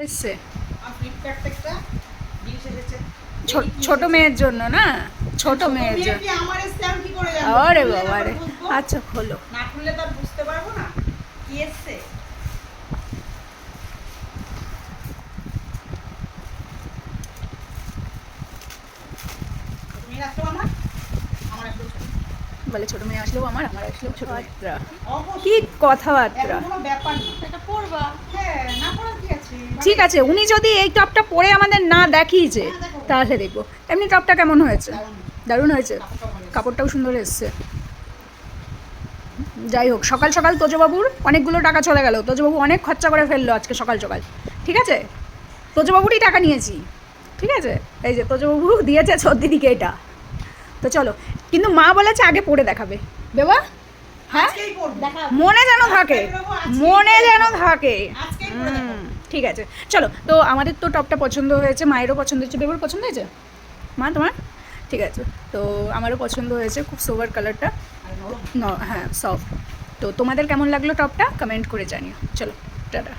এসছে ফ্লিপকার্ট থেকে জিনিস এসেছে ছোট মেয়ের জন্য না, ছোট মেয়ের জন্য। কি আমার এসছে আমি কি করে জানবো? আরে খুললে বাবা রে, তারপর বুঝবো। আচ্ছা খোলো। না খুললে তো আর বুঝতে পারবো না কি এসছে। তুমি রাখো আমার আমার একটু ছোট। বলে ছোট মেয়ে আসলেও আমার আসলেও ছোট মেয়ে। অবশ্যই। কি কথাবার্তা। এমন কোনো ব্যাপার না। এটা পরবা। হ্যাঁ, না পরার কি আছে? ঠিক আছে, উনি যদি এই টপটা পরে আমাদের না দেখিয়েছে তাহলে দেখবো। এমনি টপটা কেমন হয়েছে? দারুণ হয়েছে, কাপড়টাও সুন্দর এসছে। যাই হোক, সকাল সকাল তোজবাবুর অনেকগুলো টাকা চলে গেল। তোজবাবু অনেক খরচা করে ফেললো আজকে সকাল সকাল। ঠিক আছে, তোজবাবুরই টাকা নিয়েছি। ঠিক আছে, এই যে তোজবাবু দিয়েছে দিদিকে এটা। তো চলো, কিন্তু মা বলেছে আগে পরে দেখাবে বেবা। হ্যাঁ, আজকেই পরবো। মনে যেন থাকে, মনে যেন থাকে। আজকেই পরে দেখাবো। ঠিক আছে চলো। তো আমাদের তো টপটা পছন্দ হয়েছে, মায়েরও পছন্দ হয়েছে, বেবুর পছন্দ হয়েছে মা তোমার? ঠিক আছে, তো আমারও পছন্দ হয়েছে, খুব সোভার কালারটা। হ্যাঁ সফট। তো তোমাদের কেমন লাগলো টপটা কমেন্ট করে জানিও। চলো টাটা।